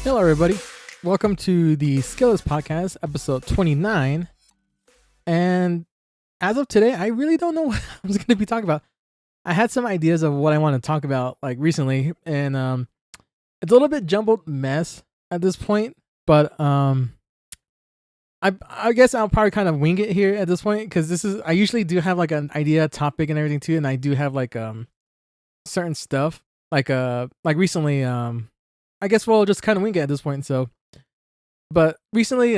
Hello, everybody. Welcome to the Skillers Podcast, episode 29. And as of today, I really don't know what I was going to be talking about. I had some ideas of what I want to talk about like recently, and it's a little bit jumbled mess at this point. But I guess I'll probably kind of wing it here at this point because I usually do have like an idea, topic, and everything too, and I do have like certain stuff like recently I guess we'll just kind of wing it at this point. So, but recently,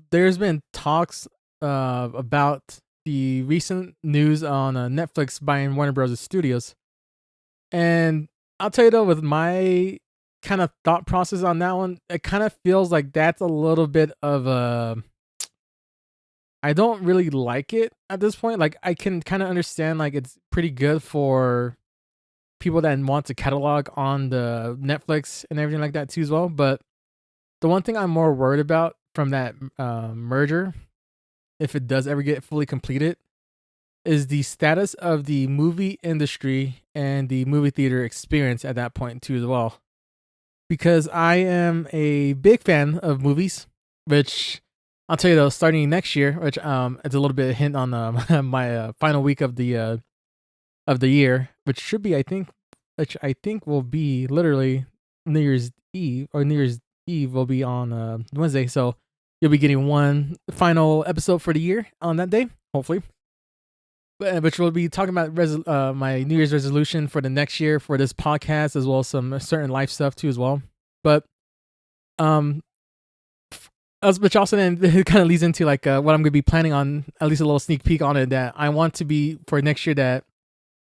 there's been talks about the recent news on Netflix buying Warner Bros. Studios, and I'll tell you though, with my kind of thought process on that one, it kind of feels like that's a little bit of a. I don't really like it at this point. Like I can kind of understand, like it's pretty good for people that want to catalog on the Netflix and everything like that too as well. But the one thing I'm more worried about from that merger, if it does ever get fully completed, is the status of the movie industry and the movie theater experience at that point too as well. Because I am a big fan of movies, which I'll tell you though, starting next year, which it's a little bit of a hint on my final week of the year, which should be, which I think will be literally New Year's Eve, or New Year's Eve will be on Wednesday. So you'll be getting one final episode for the year on that day, hopefully. But which we'll be talking about my New Year's resolution for the next year for this podcast, as well as some certain life stuff too as well. But which also then it kind of leads into like what I'm going to be planning on, at least a little sneak peek on it, that I want to be for next year, that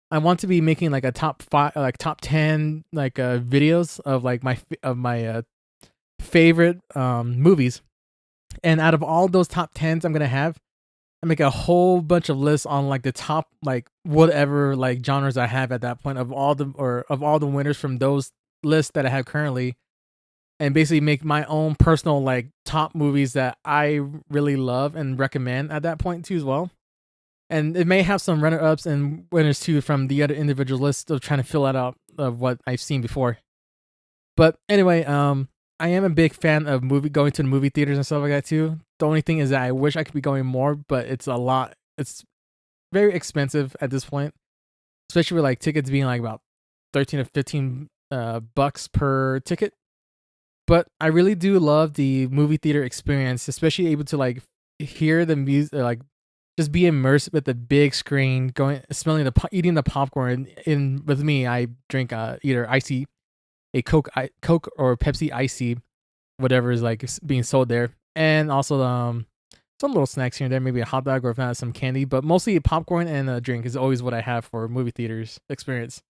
I want to be making like a top 5, like top 10, like videos of like my favorite movies. And out of all those top 10s I'm going to make a whole bunch of lists on like the top, like whatever like genres I have at that point of all the winners from those lists that I have currently, and basically make my own personal like top movies that I really love and recommend at that point too as well. And it may have some runner-ups and winners too from the other individual lists of trying to fill that out of what I've seen before. But anyway, I am a big fan of going to the movie theaters and stuff like that too. The only thing is that I wish I could be going more, but it's a lot. It's very expensive at this point, especially with like tickets being like about 13 or 15 bucks per ticket. But I really do love the movie theater experience, especially able to like hear the music, like just be immersed with the big screen, eating the popcorn. With me, I drink either icy, a Coke or Pepsi icy, whatever is like being sold there, and also some little snacks here and there, maybe a hot dog or if not some candy. But mostly popcorn and a drink is always what I have for movie theaters experience.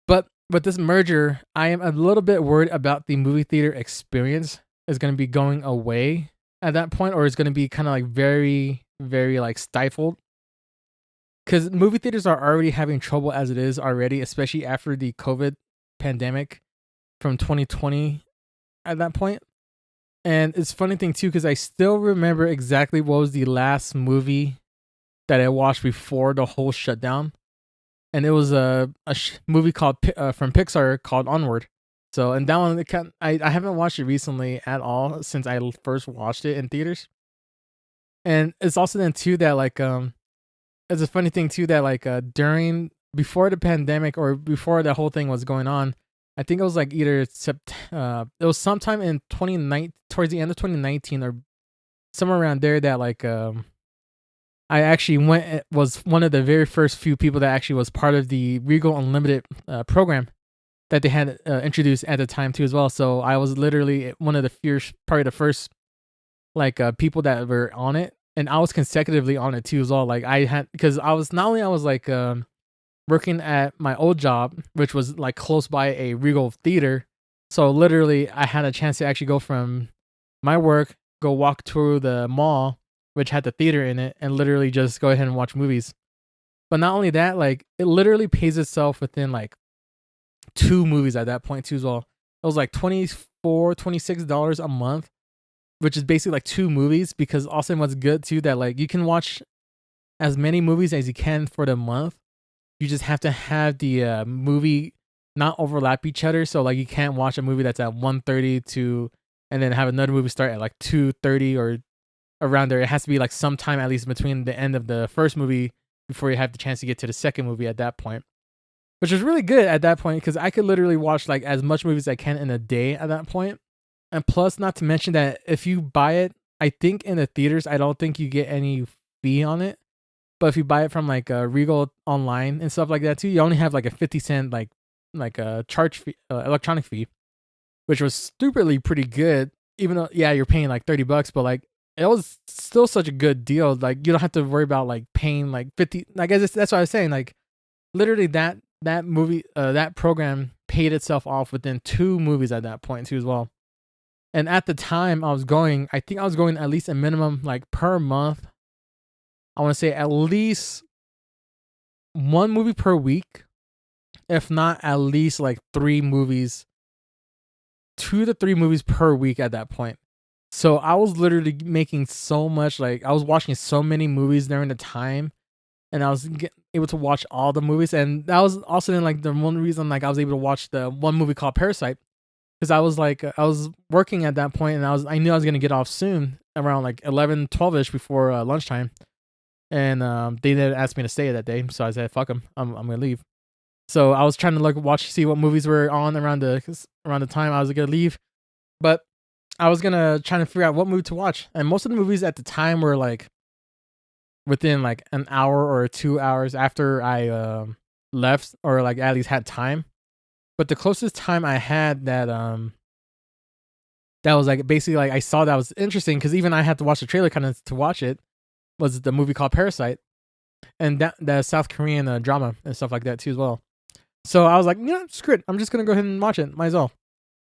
But with this merger, I am a little bit worried about the movie theater experience is going to be going away at that point, or it's going to be kind of like very, very like stifled, because movie theaters are already having trouble as it is already, especially after the COVID pandemic from 2020 at that point. And it's a funny thing too, because I still remember exactly what was the last movie that I watched before the whole shutdown. And it was a movie called from Pixar called Onward. So, and that one, I haven't watched it recently at all since I first watched it in theaters. And it's also then too that like it's a funny thing too that like before the pandemic or before the whole thing was going on, I think it was like either it was sometime in 2019, towards the end of 2019 or somewhere around there, that like I actually was one of the very first few people that actually was part of the Regal Unlimited program that they had introduced at the time too as well. So I was literally one of probably the first like people that were on it, and I was consecutively on it too as well. Like because I was like working at my old job, which was like close by a Regal theater. So literally I had a chance to actually go from my work, go walk through the mall, which had the theater in it, and literally just go ahead and watch movies. But not only that, like it literally pays itself within like 2 movies at that point too as well. It was like $26 a month, which is basically like 2 movies, because also what's good too that like you can watch as many movies as you can for the month. You just have to have the movie not overlap each other. So like you can't watch a movie that's at 1:30 to and then have another movie start at like 2:30 or around there. It has to be like sometime at least between the end of the first movie before you have the chance to get to the second movie at that point. Which was really good at that point because I could literally watch like as much movies as I can in a day at that point. And plus, not to mention that if you buy it, I think in the theaters, I don't think you get any fee on it. But if you buy it from like Regal online and stuff like that too, you only have like a 50 cent like a charge fee, electronic fee, which was stupidly pretty good. Even though yeah, you're paying like $30, but like it was still such a good deal. Like you don't have to worry about like paying like 50. Like that's what I was saying. Like literally that movie that program paid itself off within 2 movies at that point too as well. And at the time I think I was going at least a minimum like per month. I want to say at least 1 movie per week, if not at least like 3 movies, 2 to 3 movies per week at that point. So I was literally making so much, like I was watching so many movies during the time, and I was able to watch all the movies, and that was also then like the one reason like I was able to watch the one movie called Parasite because I was like I was working at that point, and I knew I was gonna get off soon around like 11, 12ish before lunchtime, and they didn't ask me to stay that day, so I said fuck them, I'm gonna leave. So I was trying to like see what movies were on around the time I was gonna leave, but I was gonna try to figure out what movie to watch, and most of the movies at the time were like within like an hour or 2 hours after I left, or like at least had time. But the closest time I had that was like basically like I saw that was interesting because even I had to watch the trailer kind of to watch it was the movie called Parasite, and that the South Korean drama and stuff like that too as well. So I was like, yeah, screw it, I'm just gonna go ahead and watch it, might as well.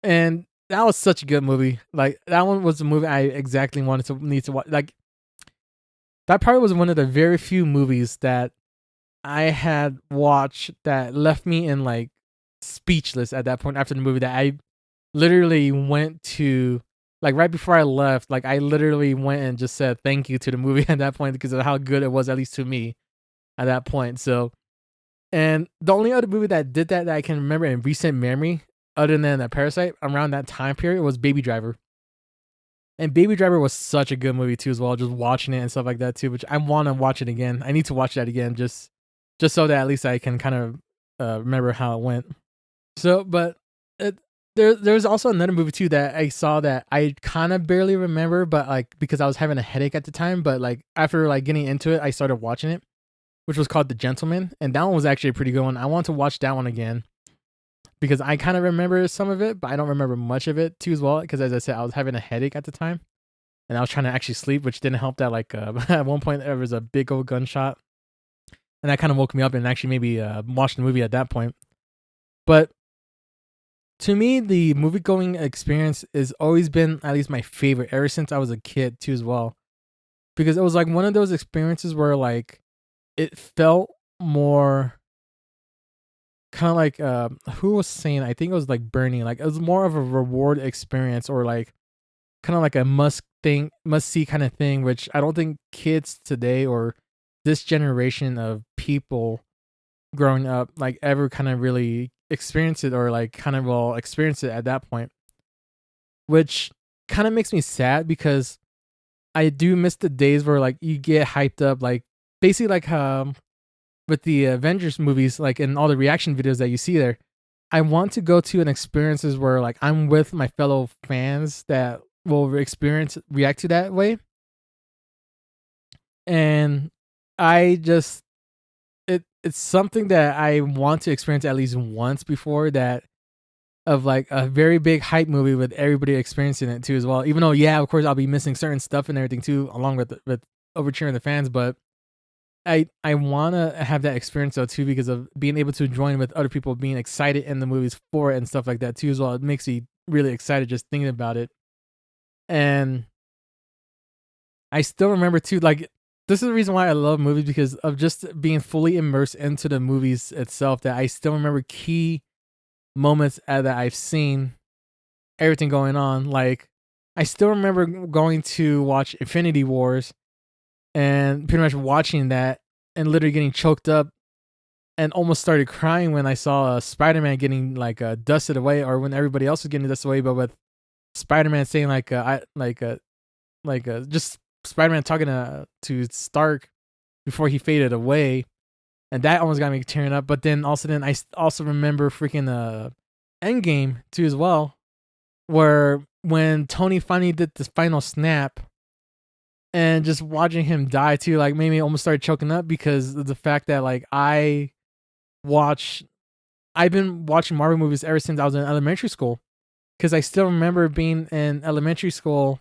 And that was such a good movie. Like that one was the movie I exactly wanted to need to watch. Like that probably was one of the very few movies that I had watched that left me in like speechless at that point after the movie, that I literally went to like right before I left, like I literally went and just said thank you to the movie at that point because of how good it was, at least to me at that point. So, and the only other movie that did that I can remember in recent memory, other than that Parasite, around that time period was Baby Driver. And Baby Driver was such a good movie too as well. Just watching it and stuff like that too, which I want to watch it again. I need to watch that again just so that at least I can kind of remember how it went. So, but there's also another movie too that I saw that I kind of barely remember, but like because I was having a headache at the time, but like after like getting into it, I started watching it, which was called The Gentleman, and that one was actually a pretty good one. I want to watch that one again because I kind of remember some of it, but I don't remember much of it too as well. Because as I said, I was having a headache at the time, and I was trying to actually sleep, which didn't help. That like at one point there was a big old gunshot, and that kind of woke me up and actually maybe watch the movie at that point. But to me, the movie going experience has always been at least my favorite ever since I was a kid too as well, because it was like one of those experiences where like it felt more kind of like who was saying, I think it was like Bernie, like it was more of a reward experience, or like kind of like a must see kind of thing, which I don't think kids today or this generation of people growing up like ever kind of really experience it, or like kind of will experience it at that point, which kind of makes me sad because I do miss the days where like you get hyped up, like basically like with the Avengers movies, like in all the reaction videos that you see there. I want to go to an experiences where like I'm with my fellow fans that will react to that way. And I just it's something that I want to experience at least once before that, of like a very big hype movie with everybody experiencing it too as well. Even though yeah, of course I'll be missing certain stuff and everything too, along with over cheering the fans, but I want to have that experience though too, because of being able to join with other people being excited in the movies for it and stuff like that too as well. It makes me really excited just thinking about it. And I still remember too, like this is the reason why I love movies, because of just being fully immersed into the movies itself, that I still remember key moments that I've seen everything going on. Like I still remember going to watch Infinity Wars and pretty much watching that and literally getting choked up and almost started crying when I saw Spider-Man getting like dusted away, or when everybody else was getting dusted away, but with Spider-Man saying like just Spider-Man talking to Stark before he faded away, and that almost got me tearing up. But then I also remember freaking Endgame too as well, where when Tony finally did the final snap, and just watching him die too, like made me almost start choking up because of the fact that like watch I've been watching Marvel movies ever since I was in elementary school, because I still remember being in elementary school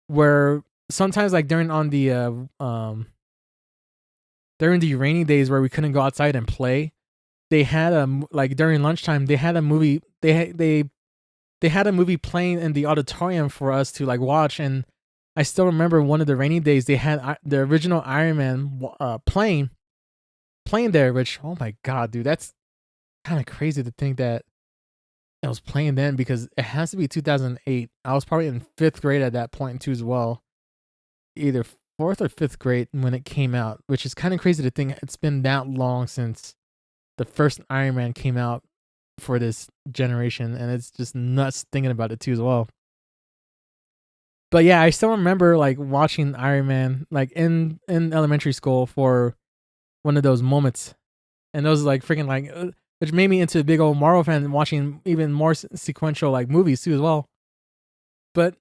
where sometimes like during the rainy days where we couldn't go outside and play, they had like during lunchtime they had a movie they had a movie playing in the auditorium for us to like watch. And I still remember one of the rainy days they had the original Iron Man playing there, which, oh my god, dude, that's kind of crazy to think that it was playing then, because it has to be 2008. I was probably in 5th grade at that point too as well, either 4th or 5th grade when it came out, which is kind of crazy to think it's been that long since the first Iron Man came out for this generation, and it's just nuts thinking about it too as well. But yeah, I still remember like watching Iron Man like in elementary school for one of those moments, and those like freaking like which made me into a big old Marvel fan and watching even more sequential like movies too as well. But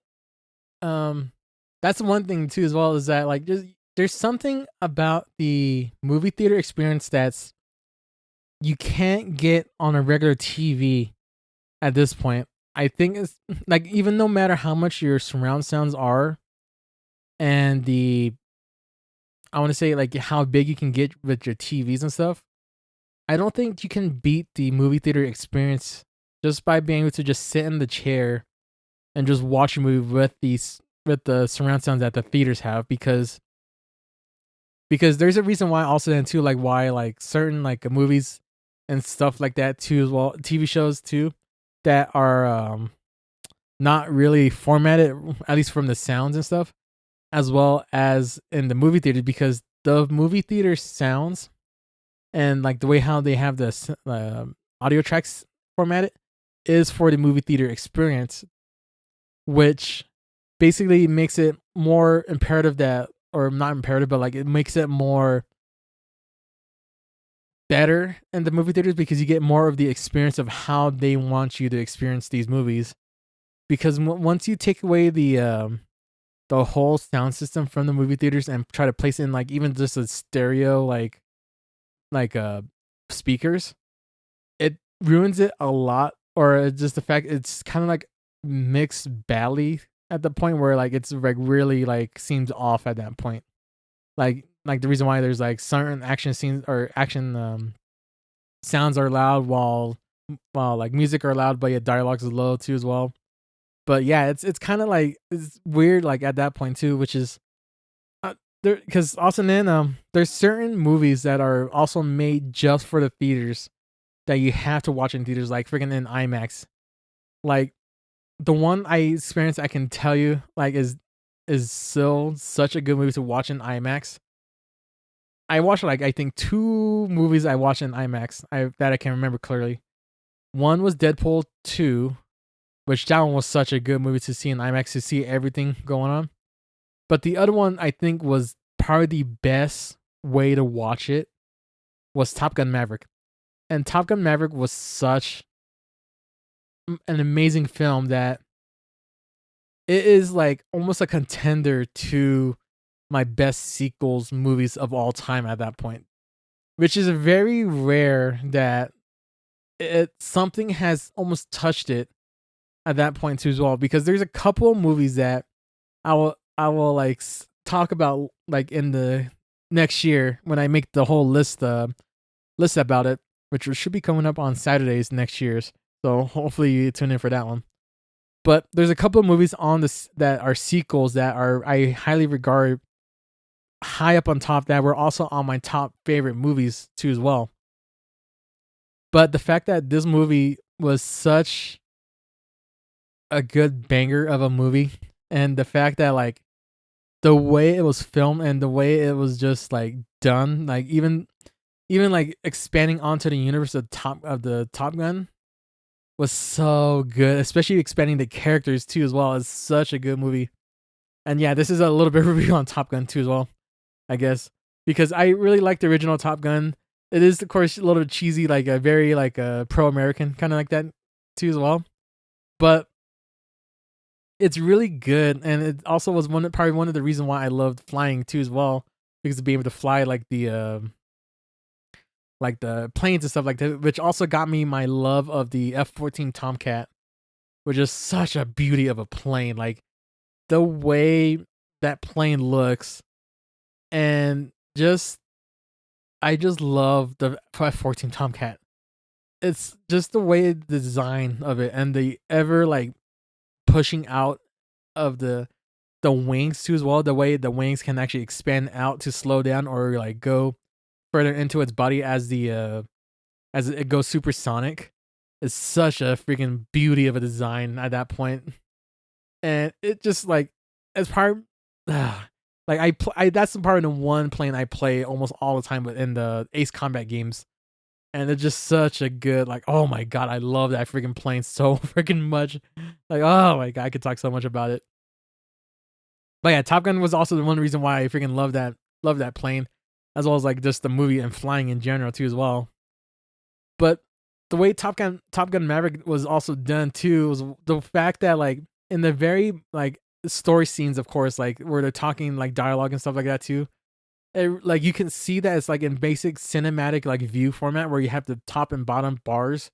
um, that's one thing too as well, is that like there's something about the movie theater experience that's you can't get on a regular TV at this point. I think it's like, even no matter how much your surround sounds are, and I want to say like how big you can get with your TVs and stuff, I don't think you can beat the movie theater experience just by being able to just sit in the chair and just watch a movie with the surround sounds that the theaters have, because there's a reason why also then too, like why like certain like movies and stuff like that too as well, TV shows too, that are not really formatted, at least from the sounds and stuff, as well as in the movie theater, because the movie theater sounds and like the way how they have the audio tracks formatted is for the movie theater experience, which basically makes it more imperative that, or not imperative, but like it makes it more better in the movie theaters, because you get more of the experience of how they want you to experience these movies. Because once you take away the whole sound system from the movie theaters and try to place in like even just a stereo like speakers, it ruins it a lot. Or just the fact it's kind of like mixed badly at the point where like it's like really like seems off at that point. Like the reason why there's like certain action scenes or action sounds are loud, while like music are loud, but yet dialogues is low too as well. But yeah, it's kind of like it's weird like at that point too, which is there, because also then there's certain movies that are also made just for the theaters that you have to watch in theaters, like freaking in IMAX. Like the one I experienced, I can tell you, like is still such a good movie to watch in IMAX. I watched like I think 2 movies I watched in IMAX that I can remember clearly. One was Deadpool 2, which that one was such a good movie to see in IMAX, to see everything going on. But the other one I think was probably the best way to watch it was Top Gun Maverick. And Top Gun Maverick was such an amazing film that it is like almost a contender to my best sequels movies of all time at that point, which is very rare that something has almost touched it at that point too as well. Because there's a couple movies that I will like talk about like in the next year when I make the whole list about it, which should be coming up on Saturdays next year's. So hopefully you tune in for that one. But there's a couple of movies on this that are sequels that are I highly regard high up on top, that were also on my top favorite movies too as well. But the fact that this movie was such a good banger of a movie, and the fact that like the way it was filmed and the way it was just like done, like even even like expanding onto the universe of the Top Gun was so good, especially expanding the characters too as well. It's such a good movie. And yeah, this is a little bit of review on Top Gun too as well, I guess, because I really like the original Top Gun. It is of course a little bit cheesy, like a very like a pro-American kind of like that too as well, but it's really good, and it also was probably one of the reasons why I loved flying too as well, because to be able to fly like the planes and stuff like that, which also got me my love of the F-14 Tomcat, which is such a beauty of a plane. Like the way that plane looks, and just I just love the F-14 Tomcat. It's just the way the design of it and the ever like pushing out of the wings too as well. The way the wings can actually expand out to slow down or like go further into its body as it goes supersonic. It's such a freaking beauty of a design at that point, and it just like as part like I that's the part of the one plane I play almost all the time within the Ace Combat games, and it's just such a good like oh my god I love that freaking plane so freaking much, like oh my god I could talk so much about it. But yeah, Top Gun was also the one reason why I freaking love that plane, as well as like just the movie and flying in general too as well. But the way Top Gun Maverick was also done too was the fact that like in the very like story scenes, of course, like where they're talking like dialogue and stuff like that too. Like you can see that it's like in basic cinematic like view format where you have the top and bottom bars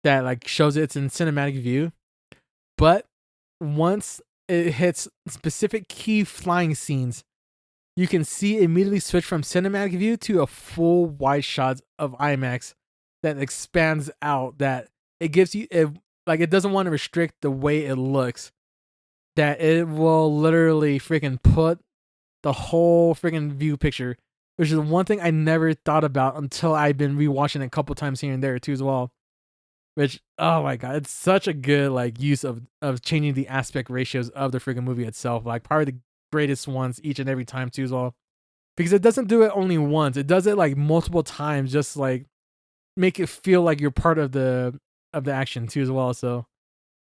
that like shows it's in cinematic view. But once it hits specific key flying scenes, you can see immediately switch from cinematic view to a full wide shot of IMAX that expands out. That it gives you like it doesn't want to restrict the way it looks. That it will literally freaking put the whole freaking view picture, which is one thing I never thought about until I've been rewatching it a couple times here and there too as well. Which oh my god, it's such a good like use of changing the aspect ratios of the freaking movie itself. Like probably the greatest ones each and every time too as well. Because it doesn't do it only once. It does it like multiple times, just like make it feel like you're part of the action too as well. So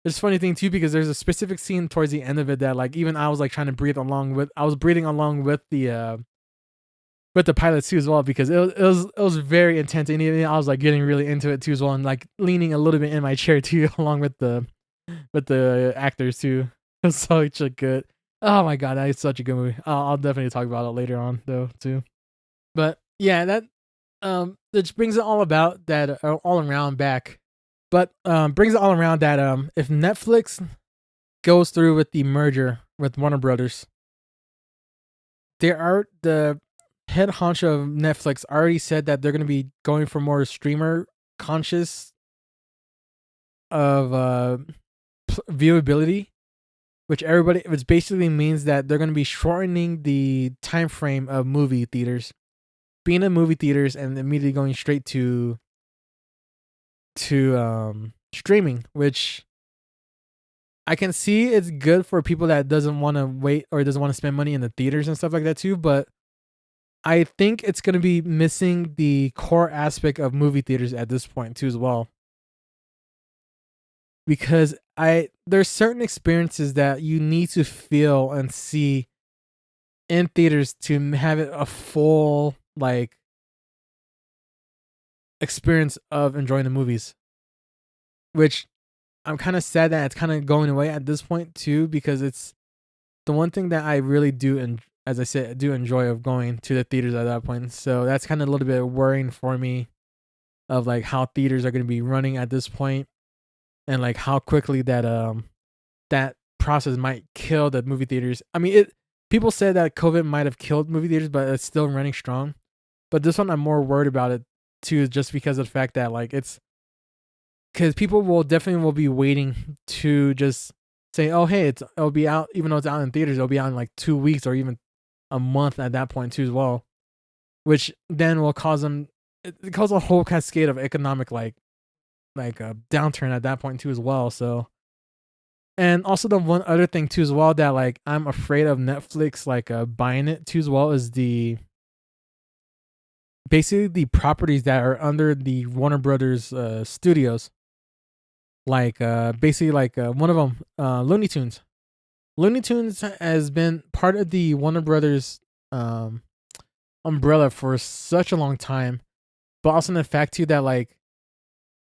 it's a funny thing too because there's a specific scene towards the end of it that like even I was like trying to breathe along with. I was breathing along with the pilots too as well because it was very intense and even I was like getting really into it too as well and like leaning a little bit in my chair too along with the actors too. It was such a good. Oh my god, that is such a good movie. I'll definitely talk about it later on though too. But yeah, that which brings it all about that all around back. But brings it all around that if Netflix goes through with the merger with Warner Brothers, there are the head honcho of Netflix already said that they're going to be going for more streamer conscious of viewability, which basically means that they're going to be shortening the time frame of movie theaters, being in movie theaters and immediately going straight to streaming, which I can see it's good for people that doesn't want to wait or doesn't want to spend money in the theaters and stuff like that too, but I think it's going to be missing the core aspect of movie theaters at this point too as well. Because there's certain experiences that you need to feel and see in theaters to have it a full like experience of enjoying the movies. Which I'm kind of sad that it's kind of going away at this point too because it's the one thing that I really do and as I said do enjoy of going to the theaters at that point. So that's kind of a little bit worrying for me of like how theaters are going to be running at this point and like how quickly that process might kill the movie theaters. I mean, people said that COVID might have killed movie theaters, but it's still running strong. But this one, I'm more worried about it too, just because of the fact that like it's because people will be waiting to just say, oh hey, it'll be out, even though it's out in theaters, it'll be out in like 2 weeks or even a month at that point too as well, which then will cause them it causes a whole cascade of economic like a downturn at that point too as well. So and also the one other thing too as well that like I'm afraid of Netflix like buying it too as well is basically the properties that are under the Warner Brothers studios, like basically like one of them, Looney Tunes. Looney Tunes has been part of the Warner Brothers um, umbrella for such a long time, but also the fact too that like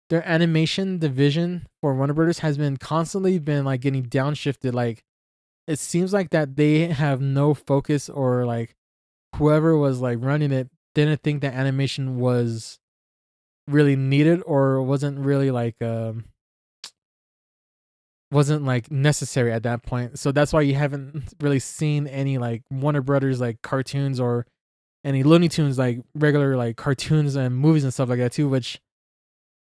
their animation division for Warner Brothers has been constantly been like getting downshifted. Like it seems like that they have no focus, or like whoever was like running it didn't think that animation was really needed, or wasn't like necessary at that point. So that's why you haven't really seen any like Warner Brothers like cartoons, or any Looney Tunes like regular like cartoons and movies and stuff like that too, which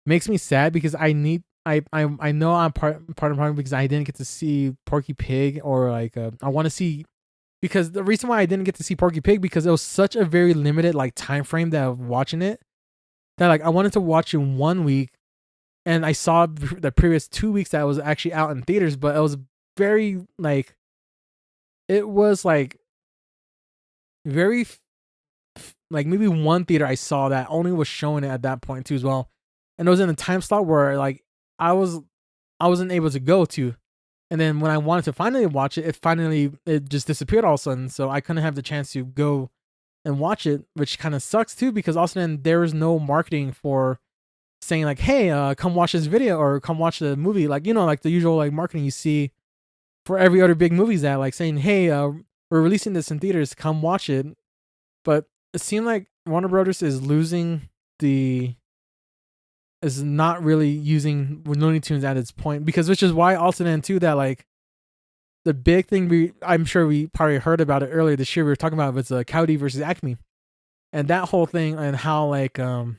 makes me sad because I know I'm part of the problem because I didn't get to see Porky Pig, or like I want to see, because the reason why I didn't get to see Porky Pig because it was such a very limited like time frame that of watching it, that like I wanted to watch it 1 week, and I saw the previous 2 weeks that was actually out in theaters, but it was very like, it was like very like maybe one theater I saw that only was showing it at that point too as well, and it was in a time slot where like I was I wasn't able to go to, and then when I wanted to finally watch it, it just disappeared all of a sudden, so I couldn't have the chance to go and watch it, which kind of sucks too because also then there was no marketing for saying like, hey, come watch this video or come watch the movie, like like the usual like marketing you see for every other big movies, that like saying, hey, we're releasing this in theaters, come watch it. But it seemed like Warner Brothers the is not really using Looney Tunes at its point, because which is why also then too that like the big thing I'm sure we probably heard about it earlier this year, we were talking about it's Cowdy versus Acme, and that whole thing, and how like how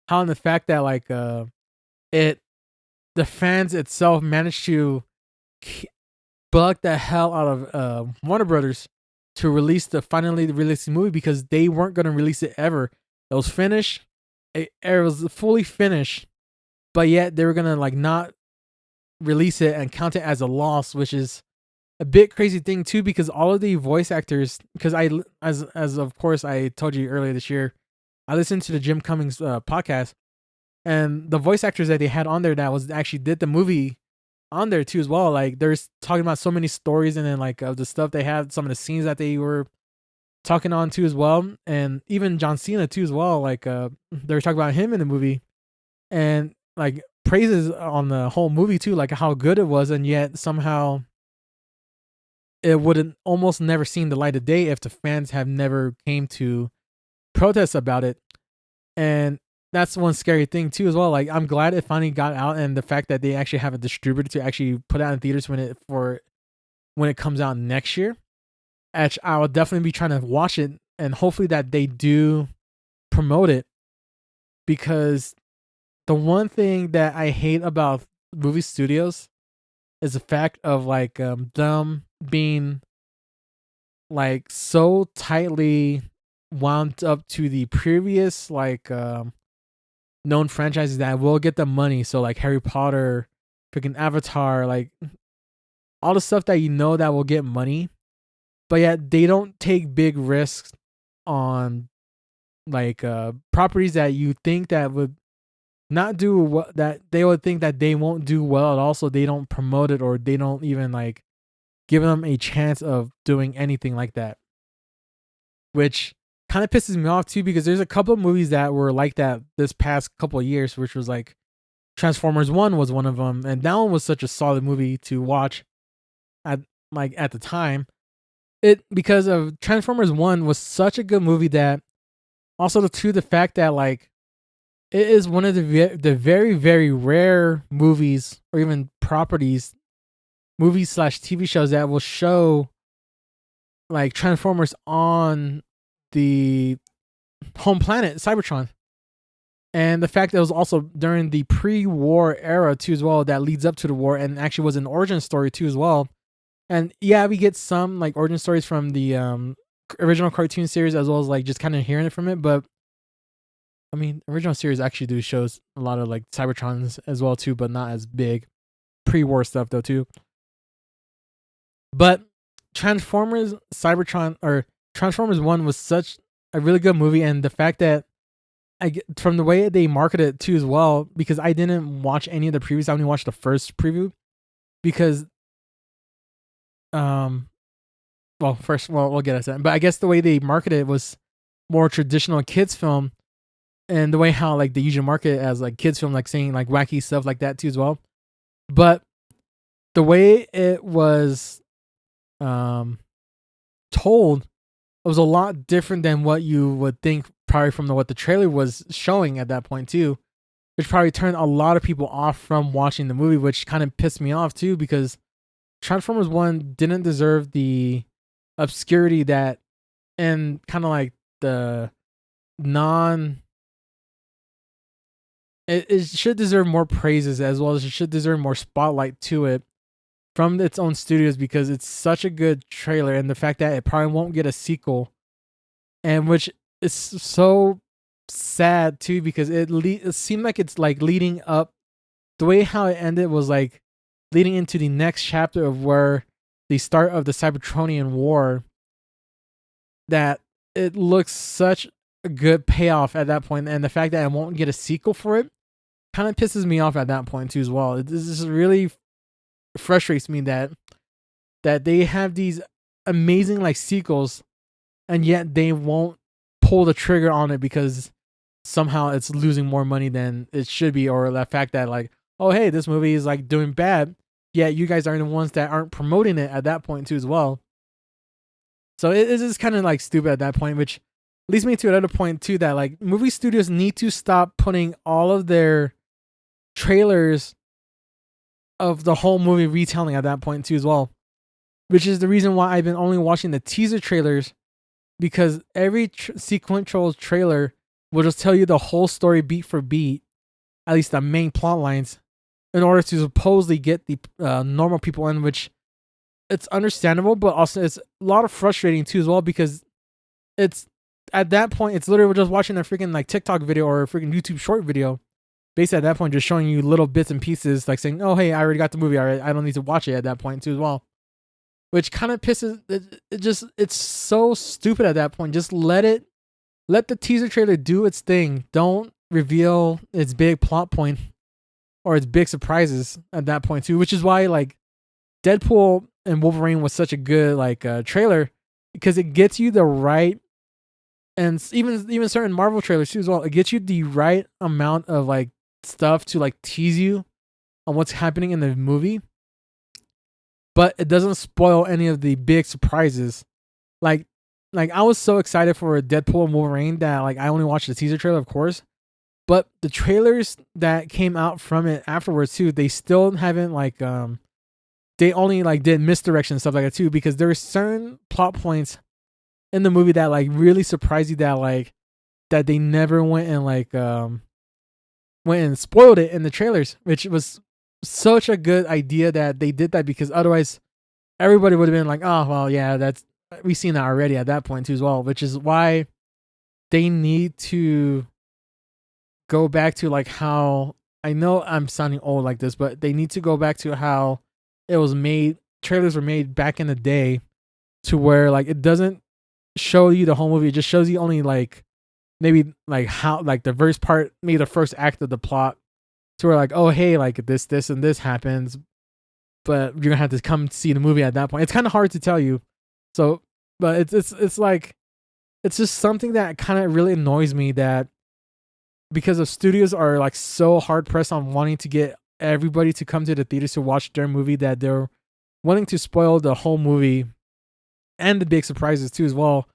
in the fact that like it the fans itself managed to bug the hell out of Warner Brothers to finally release the movie, because they weren't going to release it ever. It was finished. It was fully finished, but yet they were going to like not release it and count it as a loss, which is a bit crazy thing too, because all of the voice actors, because as of course I told you earlier this year, I listened to the Jim Cummings podcast, and the voice actors that they had on there that was actually did the movie on there too as well. Like they're talking about so many stories, and then like of the stuff they had, some of the scenes that they were talking on too as well, and even John Cena too as well. Like they were talking about him in the movie, and like praises on the whole movie too, like how good it was, and yet somehow it wouldn't almost never seen the light of day if the fans have never came to protest about it. And that's one scary thing too as well. Like I'm glad it finally got out, and the fact that they actually have a distributor to actually put out in theaters when it comes out next year. Actually, I will definitely be trying to watch it, and hopefully that they do promote it, because the one thing that I hate about movie studios is the fact of like them being like so tightly wound up to the previous like known franchises that will get the money. So like Harry Potter, freaking Avatar, like all the stuff that that will get money, but yet they don't take big risks on like properties that you think that would not do what that they would think that they won't do well at all. So they don't promote it, or they don't even like give them a chance of doing anything like that, which kind of pisses me off too, because there's a couple of movies that were like that this past couple of years, which was like Transformers 1 was one of them, and that one was such a solid movie to watch at the time. It because of Transformers 1 was such a good movie, that also the fact that like it is one of the very very rare movies, or even properties, movies / TV shows that will show like Transformers on the home planet Cybertron. And the fact that it was also during the pre-war era too as well, that leads up to the war, and actually was an origin story too as well. And yeah, we get some like origin stories from the original cartoon series, as well as like just kind of hearing it from it. But I mean, original series actually do shows a lot of like Cybertrons as well too, but not as big. Pre-war stuff though too. But Transformers 1 was such a really good movie, and the fact that I get from the way they marketed it too as well, because I didn't watch any of the previews. I only watched the first preview because um well first well we'll get into that. But I guess the way they marketed it was more traditional kids film, and the way how like they usually market it as like kids film, like saying like wacky stuff like that too as well. But the way it was um told, it was a lot different than what you would think probably from what the trailer was showing at that point too, which probably turned a lot of people off from watching the movie, which kind of pissed me off too, because Transformers 1 didn't deserve the obscurity that, and kind of like the non it should deserve more praises, as well as it should deserve more spotlight to it from its own studios, because it's such a good trailer, and the fact that it probably won't get a sequel, and which is so sad too, because it seemed like it's like leading up, the way how it ended was like leading into the next chapter of where the start of the Cybertronian War, that it looks such a good payoff at that point, and the fact that I won't get a sequel for it kind of pisses me off at that point too as well. It just really frustrates me that they have these amazing like sequels, and yet they won't pull the trigger on it because somehow it's losing more money than it should be, or the fact that like, oh hey, this movie is like doing bad, yet you guys are the ones that aren't promoting it at that point too as well. So it's just kind of like stupid at that point, which leads me to another point too, that like movie studios need to stop putting all of their trailers of the whole movie retelling at that point too as well, which is the reason why I've been only watching the teaser trailers, because every sequential trailer will just tell you the whole story beat for beat, at least the main plot lines, in order to supposedly get the normal people in, which it's understandable, but also it's a lot of frustrating too as well, because it's at that point it's literally just watching a freaking like TikTok video or a freaking YouTube short video, basically at that point just showing you little bits and pieces, like saying, oh hey, I already got the movie, alright, I don't need to watch it at that point too as well, which kind of pisses it's so stupid at that point. Just let the teaser trailer do its thing. Don't reveal its big plot point or its big surprises at that point too, which is why like Deadpool and Wolverine was such a good like trailer, because it gets you the right, and even certain Marvel trailers too as well, it gets you the right amount of like stuff to like tease you on what's happening in the movie, but it doesn't spoil any of the big surprises. Like I was so excited for Deadpool and Wolverine that like I only watched the teaser trailer, of course, but the trailers that came out from it afterwards too, they still haven't like they only like did misdirection and stuff like that too, because there were certain plot points in the movie that like really surprised you, that like that they never went and like went and spoiled it in the trailers, which was such a good idea that they did that, because otherwise everybody would have been like, oh well, yeah, that's, we've seen that already at that point too as well, which is why they need to go back to like how, I know I'm sounding old like this, but they need to go back to how it was made, trailers were made back in the day, to where like it doesn't show you the whole movie, it just shows you only like maybe like how like the first part, maybe the first act of the plot, to where like, oh hey, like this and this happens, but you're gonna have to come see the movie at that point. It's kind of hard to tell you. So, but it's like, it's just something that kind of really annoys me, that because the studios are like so hard pressed on wanting to get everybody to come to the theaters to watch their movie, that they're wanting to spoil the whole movie and the big surprises too as well,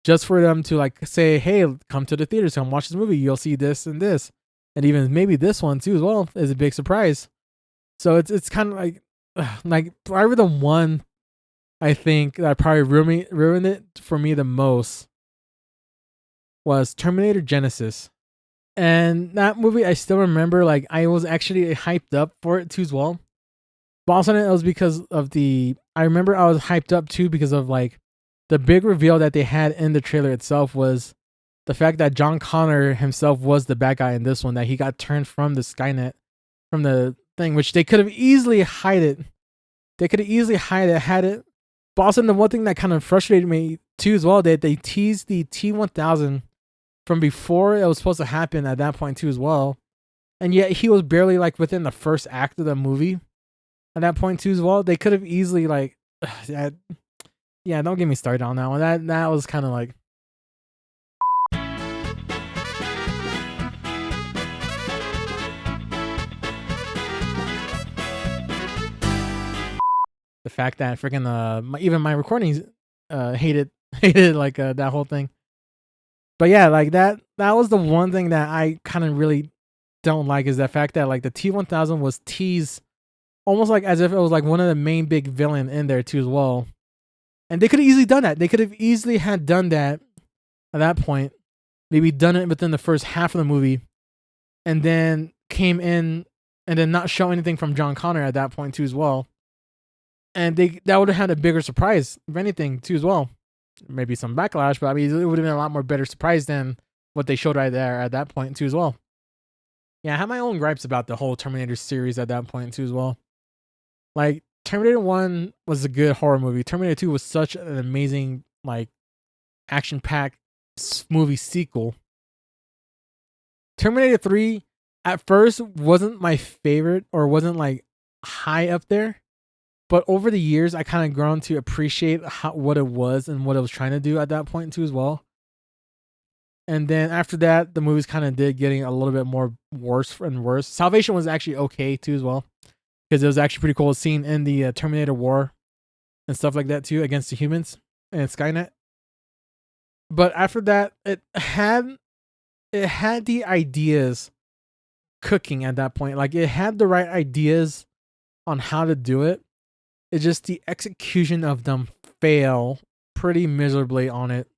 just for them to like say, hey, come to the theaters, come watch this movie, you'll see this and this, and even maybe this one too as well is a big surprise. So it's kind of like probably the one I think that probably ruined it for me the most was Terminator Genesis. And that movie, I still remember, like I was actually hyped up for it too as well. But also it was because of I remember I was hyped up too because of like the big reveal that they had in the trailer itself, was the fact that John Connor himself was the bad guy in this one, that he got turned from the Skynet, from the thing, which they could have easily hide it. They could have easily hide it, had it. But also the one thing that kind of frustrated me too as well. They teased the T-1000 from before it was supposed to happen at that point too as well, and yet he was barely like within the first act of the movie at that point too as well. They could have easily like, yeah, don't get me started on that one. That was kind of like. The fact that freaking even my recordings hated like that whole thing. But yeah, like that was the one thing that I kind of really don't like, is the fact that like the T-1000 was teased almost like as if it was like one of the main big villain in there too as well. And they could have easily done that. They could have easily had done that at that point. Maybe done it within the first half of the movie, and then came in and then not show anything from John Connor at that point too as well. And that would have had a bigger surprise, if anything, too as well. Maybe some backlash, but I mean, it would have been a lot more better surprise than what they showed right there at that point too as well. Yeah, I have my own gripes about the whole Terminator series at that point too as well. Like Terminator 1 was a good horror movie. Terminator 2 was such an amazing like action-packed movie sequel. Terminator 3 at first wasn't my favorite, or wasn't like high up there. But over the years, I kind of grown to appreciate what it was and what it was trying to do at that point too as well. And then after that, the movies kind of did getting a little bit more worse and worse. Salvation was actually okay too as well, because it was actually pretty cool seeing in the Terminator War and stuff like that too against the humans and Skynet. But after that, it had the ideas cooking at that point. Like it had the right ideas on how to do it. It's just the execution of them fail pretty miserably on it.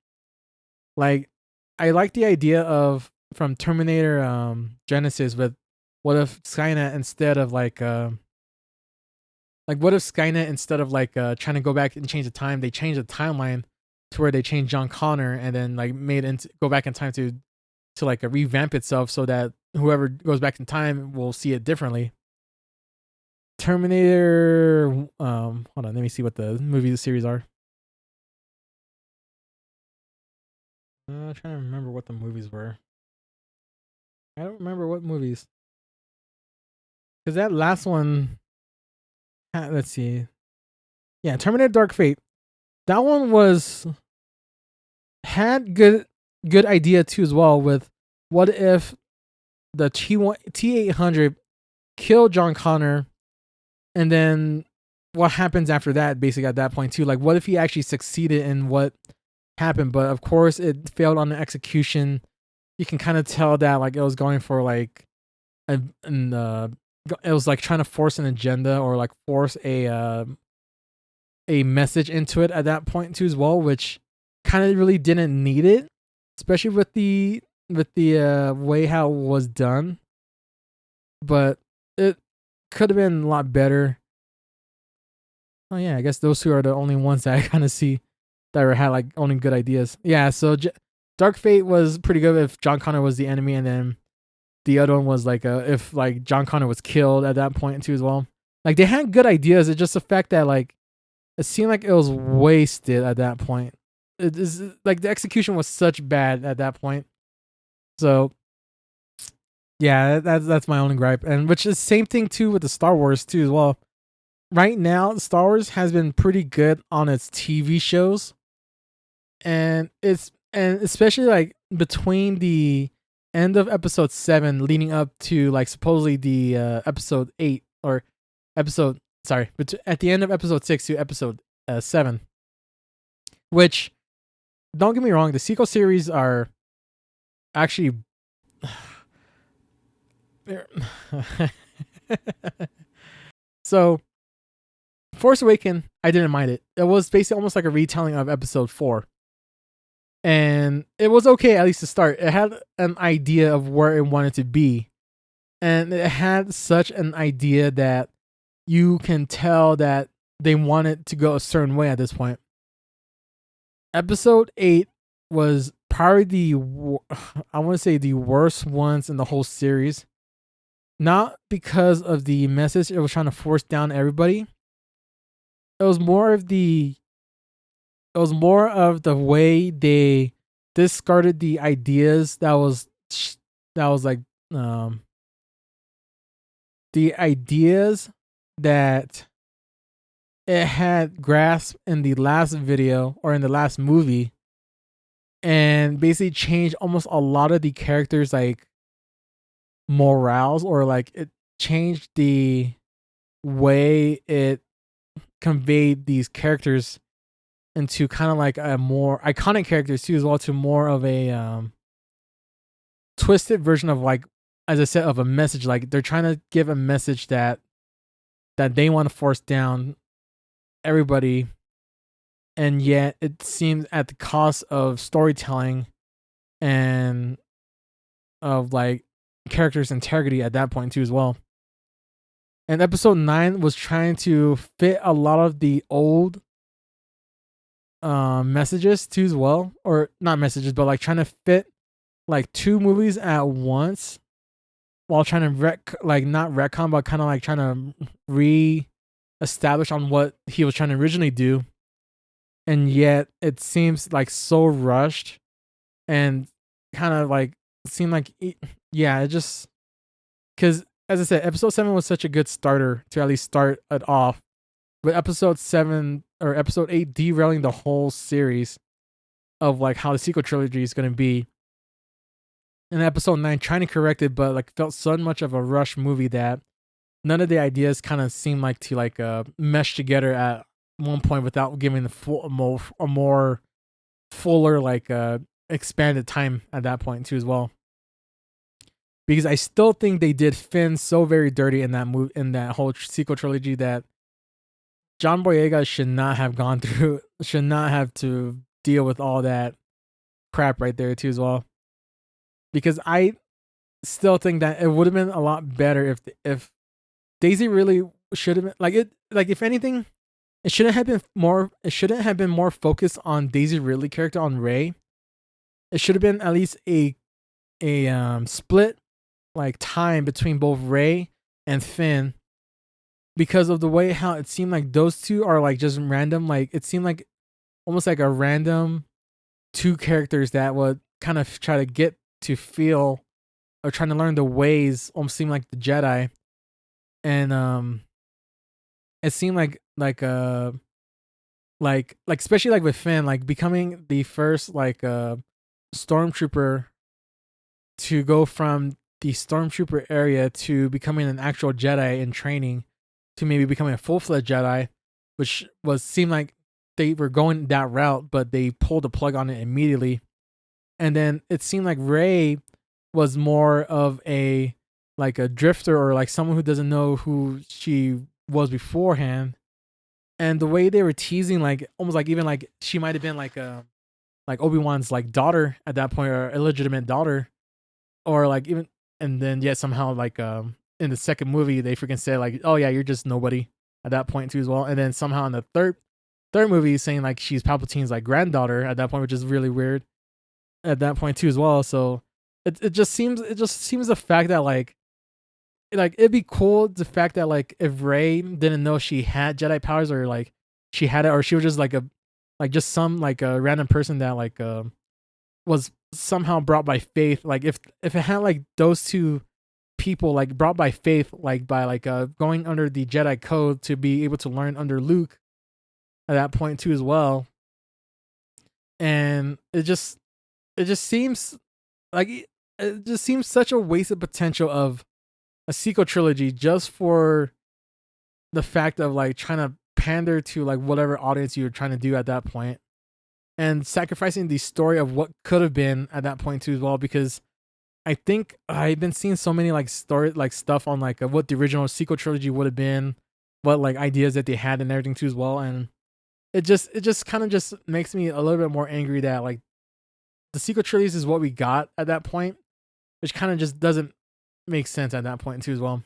Like, I like the idea of from Terminator Genesis with what if Skynet instead of like what if Skynet instead of like trying to go back and change the time, they changed the timeline to where they changed John Connor and then like made it go back in time to like revamp itself so that whoever goes back in time will see it differently. Terminator, hold on, let me see what the movie series are. I'm trying to remember what the movies were. I don't remember what movies. Because that last one, let's see. Yeah, Terminator Dark Fate. That one had good idea too as well, with what if the T-800 killed John Connor, and then what happens after that, basically at that point too. Like what if he actually succeeded in what happened, but of course it failed on the execution. You can kind of tell that like it was going for like it was like trying to force an agenda, or like force a message into it at that point too as well, which kind of really didn't need it, especially with the way how it was done. But it could have been a lot better. Oh yeah, I guess those two are the only ones that I kind of see that had like only good ideas. Yeah, so Dark Fate was pretty good if John Connor was the enemy, and then the other one was like if like John Connor was killed at that point too as well. Like they had good ideas. It's just the fact that like it seemed like it was wasted at that point. It is like the execution was such bad at that point. So yeah, that's my only gripe, and which is same thing too with the Star Wars too as well. Right now, Star Wars has been pretty good on its TV shows, and especially like between the end of episode 7 leading up to like supposedly the episode 8 or episode sorry, but at the end of episode 6 to episode 7, which don't get me wrong, the sequel series are actually so Force Awakens, I didn't mind it. It was basically almost like a retelling of episode 4. And it was okay, at least to start. It had an idea of where it wanted to be. And it had such an idea that you can tell that they wanted to go a certain way at this point. Episode 8 was probably I want to say the worst ones in the whole series. Not because of the message it was trying to force down everybody. It was more of the It was more of the way they discarded the ideas that was like um the ideas that it had grasped in the last video or in the last movie, and basically changed almost a lot of the characters like morals, or like it changed the way it conveyed these characters into kind of like a more iconic characters too, as well, to more of a twisted version of, like, as I said, of a message. Like they're trying to give a message that they want to force down everybody, and yet it seems at the cost of storytelling and of like characters' integrity at that point too as well. And episode 9 was trying to fit a lot of the old messages too as well, or not messages, but like trying to fit like two movies at once, while trying to not retcon, but kind of like trying to re-establish on what he was trying to originally do. And yet it seems like so rushed, and kind of like seemed like yeah, it just, because as I said, episode 7 was such a good starter to at least start it off, but episode 7 or episode 8 derailing the whole series of like how the sequel trilogy is going to be. And episode 9 trying to correct it, but like felt so much of a rush movie that none of the ideas kind of seemed like to like mesh together at one point without giving the a more fuller like expanded time at that point too as well. Because I still think they did Finn so very dirty in that in that whole sequel trilogy, that John Boyega should not have gone through, should not have to deal with all that crap right there too as well. Because I still think that it would have been a lot better if Daisy really should have been like it. Like if anything, it shouldn't have been more. It shouldn't have been more focused on Daisy Ridley character, on Rey. It should have been at least a split like time between both Rey and Finn, because of the way how it seemed like those two are like just random. Like it seemed like almost like a random two characters that would kind of try to get to feel or trying to learn the ways, almost seem like the Jedi. And it seemed like especially like with Finn, like becoming the first like stormtrooper to go from the stormtrooper area to becoming an actual Jedi in training, to maybe becoming a full-fledged Jedi, which seemed like they were going that route, but they pulled the plug on it immediately. And then it seemed like Rey was more of a like a drifter, or like someone who doesn't know who she was beforehand. And the way they were teasing, like almost like even like she might have been like Obi-Wan's like daughter at that point, or illegitimate daughter, or like even, and then yet somehow like in the second movie they freaking say like, oh yeah, you're just nobody at that point too as well. And then somehow in the third movie saying like she's Palpatine's like granddaughter at that point, which is really weird at that point too as well. So it just seems the fact that like it'd be cool, the fact that like if Rey didn't know she had Jedi powers, or like she had it, or she was just like just some like a random person that like was somehow brought by faith. Like if it had like those two people like brought by faith, like by like going under the Jedi code to be able to learn under Luke at that point too as well. And it just seems like it just seems such a wasted potential of a sequel trilogy, just for the fact of like trying to pander to like whatever audience you're trying to do at that point, and sacrificing the story of what could have been at that point too as well. Because I think I've been seeing so many like story like stuff on like what the original sequel trilogy would have been, what like ideas that they had and everything too as well. And it just kind of just makes me a little bit more angry that like the sequel trilogies is what we got at that point, which kind of just doesn't make sense at that point too as well.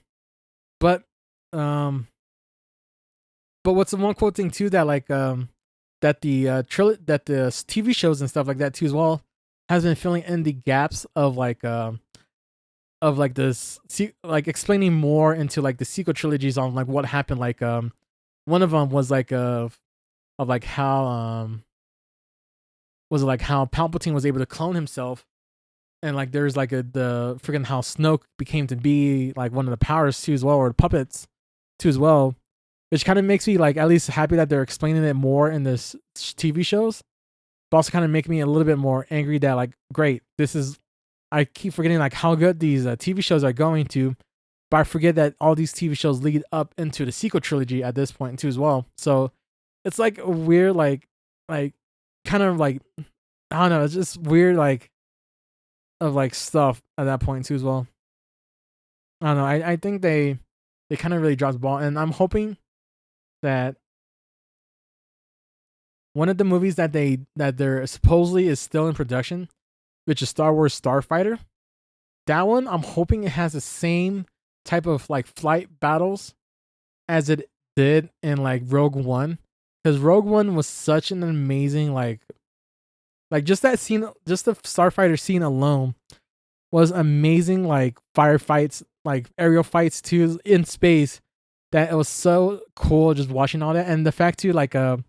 But what's the one cool thing too, that like that the that the TV shows and stuff like that too as well has been filling in the gaps of like this like explaining more into like the sequel trilogies on like what happened. Like one of them was like of like how was like how Palpatine was able to clone himself, and like there's like the freaking how Snoke became to be like one of the powers too as well, or the puppets too as well, which kind of makes me like at least happy that they're explaining it more in this TV shows, but also kind of make me a little bit more angry that like great, this is, I keep forgetting like how good these TV shows are going to, but I forget that all these TV shows lead up into the sequel trilogy at this point too as well. So it's like a weird like kind of like I don't know, it's just weird like of like stuff at that point too as well. I don't know. I think they kind of really dropped the ball, and I'm hoping that one of the movies that they're supposedly is still in production, which is Star Wars Starfighter. That one, I'm hoping it has the same type of like flight battles as it did in like Rogue One, because Rogue One was such an amazing like just that scene, just the Starfighter scene alone was amazing. Like firefights, like aerial fights too in space. That it was so cool just watching all that, and the fact too that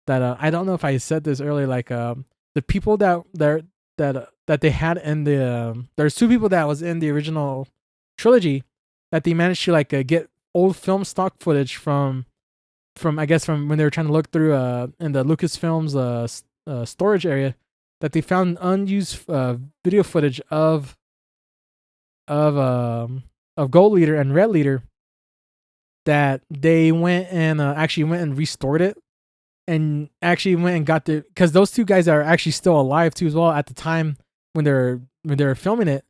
I don't know if I said this earlier, like the people that they had in the there's two people that was in the original trilogy that they managed to like get old film stock footage from I guess from when they were trying to look through in the Lucasfilms storage area, that they found unused video footage of Gold Leader and Red Leader, that they went and actually went and restored it, and actually went and got the, because those two guys are actually still alive too as well at the time when they're filming it,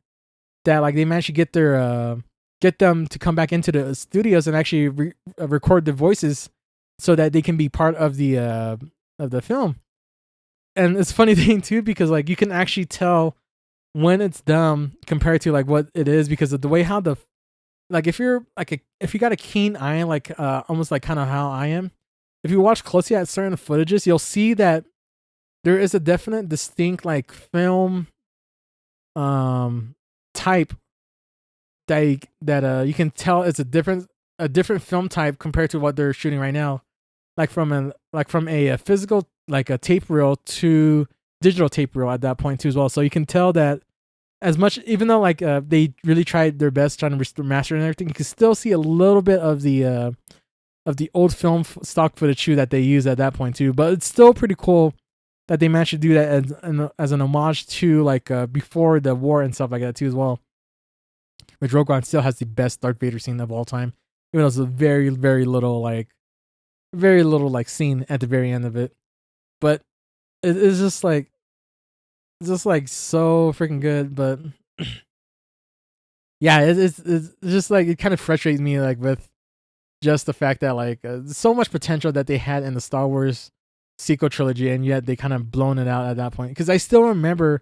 that like they managed to get them to come back into the studios and actually record the voices so that they can be part of the film. And it's a funny thing too, because like you can actually tell when it's dumb compared to like what it is, because of the way how the, like if you're like if you got a keen eye, like almost like kind of how I am, if you watch closely at certain footages, you'll see that there is a definite distinct like film type that you can tell it's a different film type compared to what they're shooting right now, like from a physical like a tape reel to digital tape reel at that point too as well. So you can tell that as much, even though like they really tried their best trying to restore master and everything, you can still see a little bit of the old film stock footage too that they use at that point too. But it's still pretty cool that they managed to do that as an homage to like before the war and stuff like that too as well. Which Rogue One still has the best Darth Vader scene of all time, even though it's a very little like scene at the very end of it. But it's just like so freaking good. But yeah, it's just like it kind of frustrates me like with just the fact that like so much potential that they had in the Star Wars sequel trilogy, and yet they kind of blown it out at that point. Because I still remember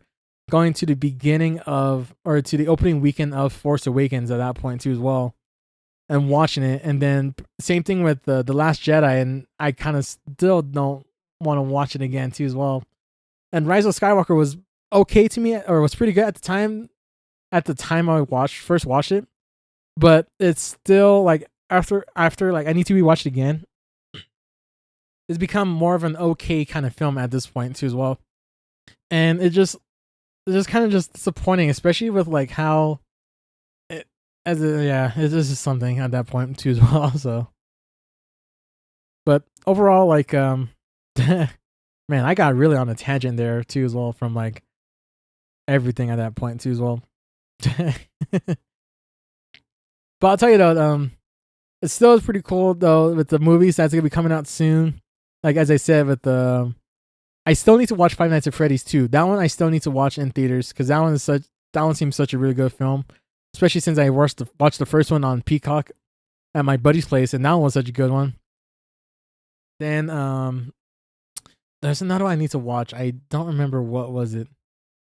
going to the beginning of, or to the opening weekend of Force Awakens at that point too as well, and watching it, and then same thing with the Last Jedi, and I kind of still don't want to watch it again too as well. And Rise of Skywalker was okay to me, or was pretty good at the time. At the time I first watched it, but it's still like after like I need to rewatch it again. It's become more of an okay kind of film at this point too as well, and it's just kind of just disappointing, especially with like how it, yeah, it's just something at that point too as well. So, but overall, like man, I got really on a tangent there too as well, from like everything at that point too as well. But I'll tell you though, it still is pretty cool though with the movies that's gonna be coming out soon. Like as I said, with the, I still need to watch Five Nights at Freddy's too. That one I still need to watch in theaters, because that one seems such a really good film, especially since I watched the first one on Peacock at my buddy's place, and that one was such a good one. Then there's another one I need to watch. I don't remember what was it,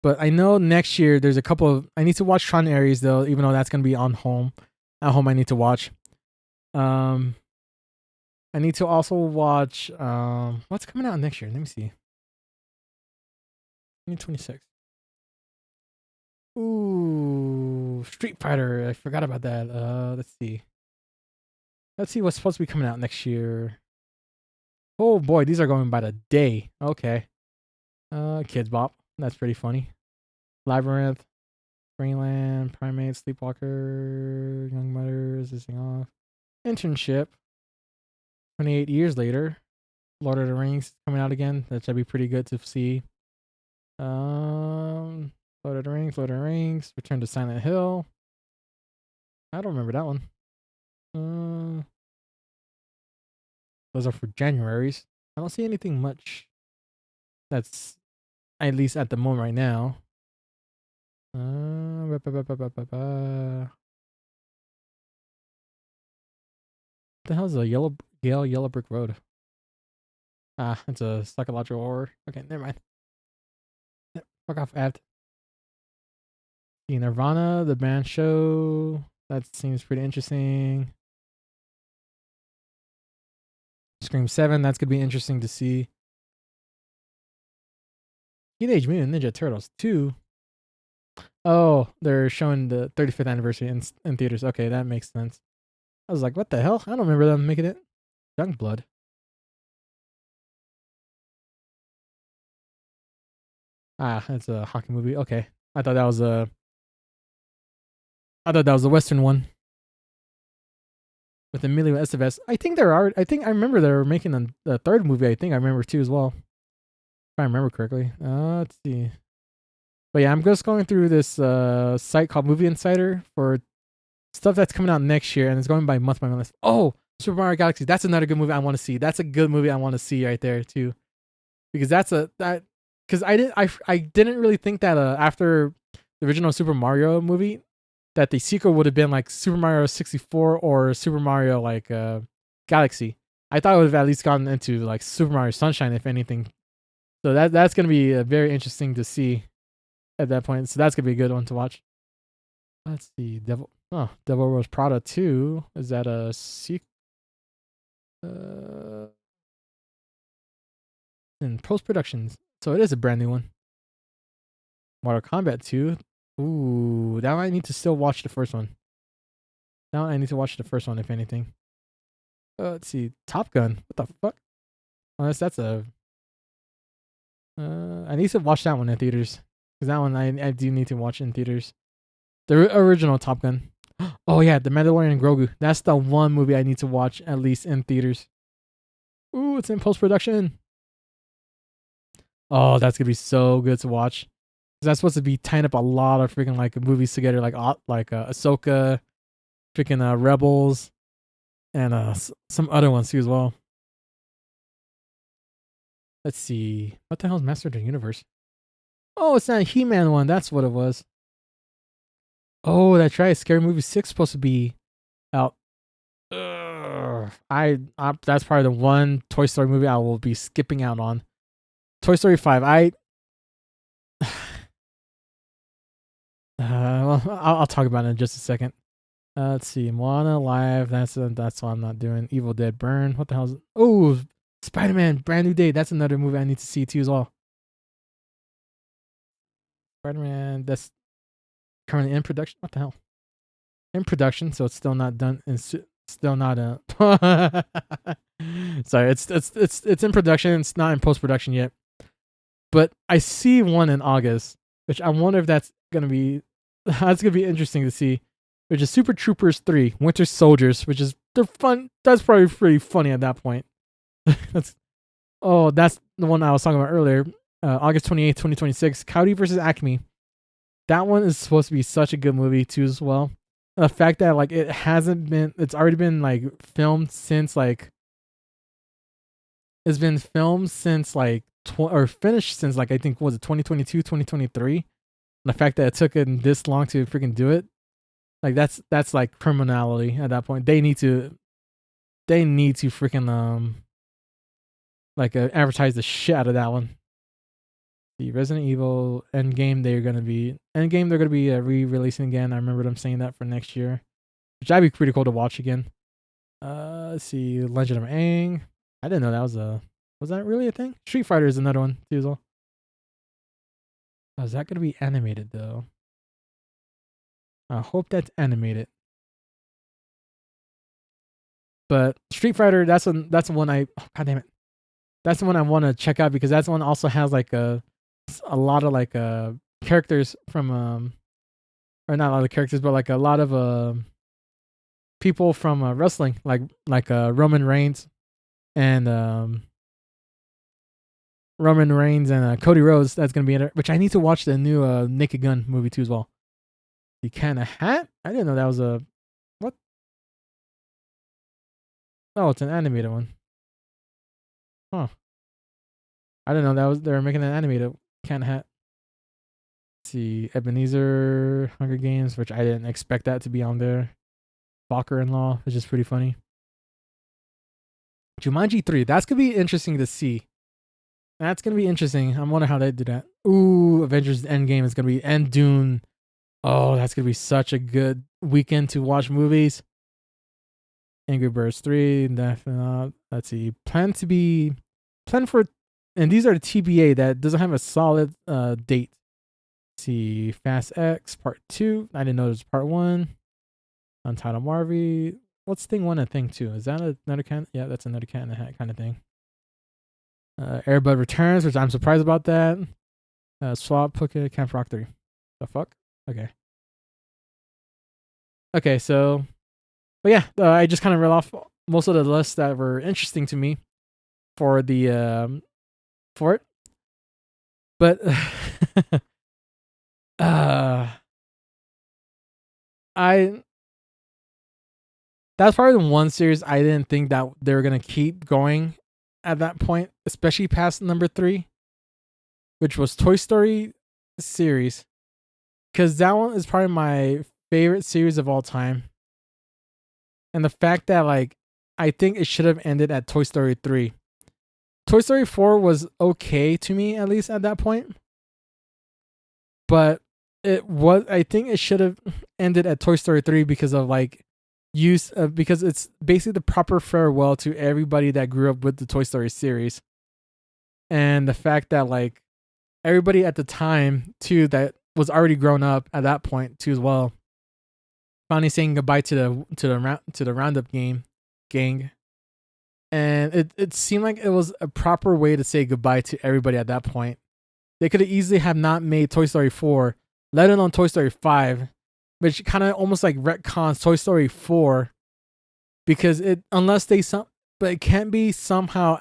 but I know next year there's a couple of, I need to watch Tron Ares though, even though that's gonna be on home. At home I need to watch. I need to also watch what's coming out next year. Let me see. 2026. Ooh, Street Fighter. I forgot about that. Let's see. Let's see what's supposed to be coming out next year. Oh boy, these are going by the day. Okay. Kids Bop. That's pretty funny. Labyrinth, Greenland, Primate, Sleepwalker, Young Mothers, this thing off. Internship. 28 years later. Lord of the Rings coming out again. That should be pretty good to see. Lord of the Rings, Lord of the Rings, Return to Silent Hill. I don't remember that one. Those are for Januaries. I don't see anything much that's at least at the moment right now. What the hell is a Yellow Brick Road? Ah, it's a psychological horror. Okay, never mind. Fuck off, ad. The Nirvana, the band show. That seems pretty interesting. Scream 7, that's gonna be interesting to see. Teenage Mutant Ninja Turtles 2. Oh, they're showing the 35th anniversary in theaters. Okay, that makes sense. I was like, what the hell? I don't remember them making it. Youngblood. Ah, it's a hockey movie. Okay. I thought that was a Western one with Emilio Estevez. I think I remember they were making a third movie. I think I remember too as well. If I remember correctly. Let's see. But yeah, I'm just going through this site called Movie Insider for stuff that's coming out next year, and it's going by month. Oh, Super Mario Galaxy. That's another good movie I want to see. That's a good movie I want to see right there too, because because I didn't really think that after the original Super Mario movie that the sequel would have been like Super Mario 64 or Super Mario like Galaxy. I thought it would have at least gotten into like Super Mario Sunshine if anything. So that's gonna be very interesting to see at that point. So that's gonna be a good one to watch. Let's see, Devil Wears Prada 2. Is that a sequel? In post productions, so it is a brand new one. Mortal Kombat 2. Ooh, that one I need to still watch the first one. Now I need to watch the first one if anything. Let's see, Top Gun. What the fuck? Unless that's a. I need to watch that one in theaters because that one I do need to watch in theaters. The original Top Gun. Oh yeah, The Mandalorian and Grogu. That's the one movie I need to watch at least in theaters. Ooh, it's in post production. Oh, that's gonna be so good to watch. That's supposed to be tying up a lot of freaking like movies together, like Ahsoka, freaking Rebels, and some other ones too as well. Let's see, what the hell is Master of the Universe? Oh, it's that He-Man one. That's what it was. Oh, that's right. Scary Movie 6 supposed to be out. That's probably the one Toy Story movie I will be skipping out on. Toy Story 5. Well, I'll talk about it in just a second. Let's see, Moana Live. That's what I'm not doing. Evil Dead Burn. What the hell is it? Oh, Spider-Man Brand New Day. That's another movie I need to see too as well. Spider-Man. That's currently in production. What the hell? In production, so it's still not done. It's still not Sorry, it's in production. It's not in post production yet. But I see one in August, which I wonder if that's gonna be. That's gonna be interesting to see. Which is Super Troopers 3, Winter Soldiers, which is they're fun. That's probably pretty funny at that point. that's the one I was talking about earlier. August 28th, 2026, Cowdy versus Acme. That one is supposed to be such a good movie too as well. And the fact that like it's already been like filmed since like it's been filmed since like or finished since like I think was it 2022, 2023. And the fact that it took it this long to freaking do it, like that's like criminality at that point. They need to freaking like advertise the shit out of that one. The Resident Evil Endgame, they're gonna be re-releasing again. I remember them saying that for next year, which that'd be pretty cool to watch again. Let's see, Legend of Aang. I didn't know that was that really a thing? Street Fighter is another one too as well. Oh, is that gonna be animated though? I hope that's animated. But Street Fighter, that's the one I. Oh, God damn it! That's the one I want to check out because that's one also has like a a lot of like characters from or not a lot of characters, but like a lot of people from wrestling, like Roman Reigns and Cody Rhodes. That's gonna be in it. Which I need to watch the new Naked Gun movie too as well. The kind of hat. I didn't know that was a what? Oh, it's an animated one. Huh. I didn't know that was they were making an animated kind of hat. Let's see, Ebenezer, Hunger Games, which I didn't expect that to be on there. Fokker-in-Law, which is pretty funny. Jumanji 3, that's gonna be interesting to see. That's gonna be interesting. I'm wondering how they do that. Ooh, Avengers Endgame is gonna be, and Dune. Oh, that's gonna be such a good weekend to watch movies. Angry Birds 3, definitely not. Let's see. Plan for, and these are the TBA that doesn't have a solid date. Let's see, Fast X Part 2. I didn't know it was Part 1. Untitled Marvel. What's Thing 1 and Thing 2? Is that another cat? Yeah, that's another cat in the hat kind of thing. Airbud Returns, which I'm surprised about that. Swap, Pookie, Camp Rock 3. The fuck? Okay. Okay, so, but yeah, I just kind of read off most of the lists that were interesting to me for the for it. But that's probably the one series I didn't think that they were gonna keep going at that point, especially past number 3, which was Toy Story series, because that one is probably my favorite series of all time. And the fact that like I think it should have ended at Toy Story 3. Toy Story 4 was okay to me, at least at that point. But I think it should have ended at Toy Story 3 because of like because it's basically the proper farewell to everybody that grew up with the Toy Story series. And the fact that like everybody at the time too that was already grown up at that point too as well, finally saying goodbye to the Roundup gang. And it seemed like it was a proper way to say goodbye to everybody at that point. They could have easily have not made Toy Story 4, let alone Toy Story 5, which kind of almost like retcons Toy Story 4, because but it can't be somehow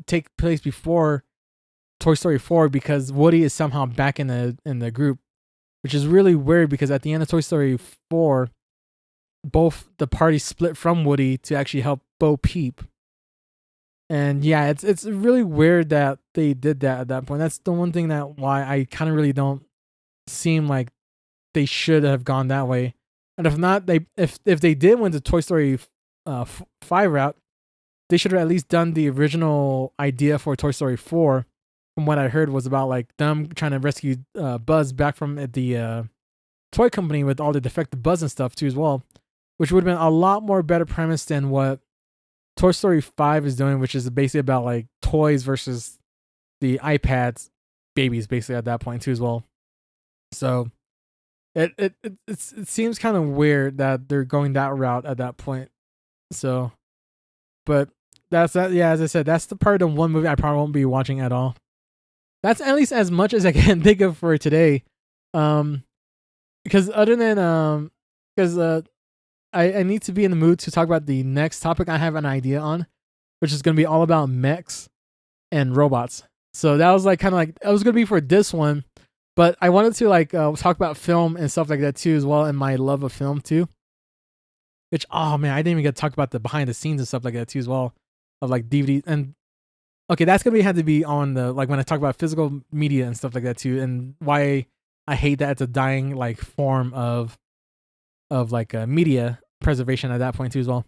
take place before Toy Story 4, because Woody is somehow back in the group, which is really weird because at the end of Toy Story 4, both the parties split from Woody to actually help Bo Peep. And yeah, it's really weird that they did that at that point. That's the one thing that why I kind of really don't seem like they should have gone that way. And if not, if they did went to Toy Story 5 route, they should have at least done the original idea for Toy Story 4. From what I heard was about like them trying to rescue Buzz back from the toy company with all the defective Buzz and stuff too as well, which would have been a lot more better premise than what Toy Story 5 is doing, which is basically about like toys versus the iPads babies basically at that point too as well. So it seems kind of weird that they're going that route at that point. So, but that's that. Yeah, as I said, that's the part of one movie I probably won't be watching at all. That's at least as much as I can think of for today. Because other than I need to be in the mood to talk about the next topic I have an idea on, which is going to be all about mechs and robots. So that was like kind of like it was going to be for this one, but I wanted to like talk about film and stuff like that too as well, and my love of film too. Which oh man, I didn't even get to talk about the behind the scenes and stuff like that too as well, of like DVD and okay, that's gonna have to be on the like when I talk about physical media and stuff like that too, and why I hate that it's a dying like form of like media preservation at that point too as well.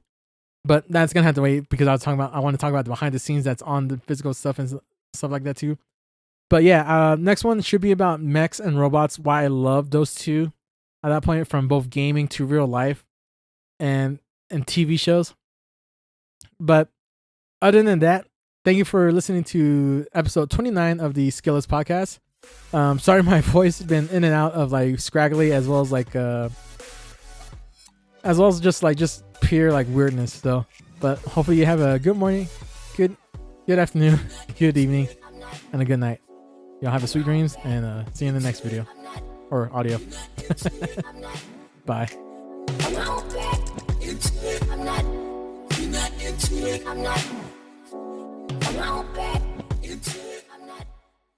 But that's gonna have to wait because I want to talk about the behind the scenes that's on the physical stuff and stuff like that too. But yeah, next one should be about mechs and robots. Why I love those two at that point, from both gaming to real life and TV shows. But other than that, thank you for listening to episode 29 of the Skillless podcast. Sorry my voice has been in and out of like scraggly as well as just pure like weirdness though. But hopefully you have a good morning, good afternoon, good evening, and a good night. Y'all have a sweet dreams, and see you in the next video or audio. Bye. I'm not into it. I'm not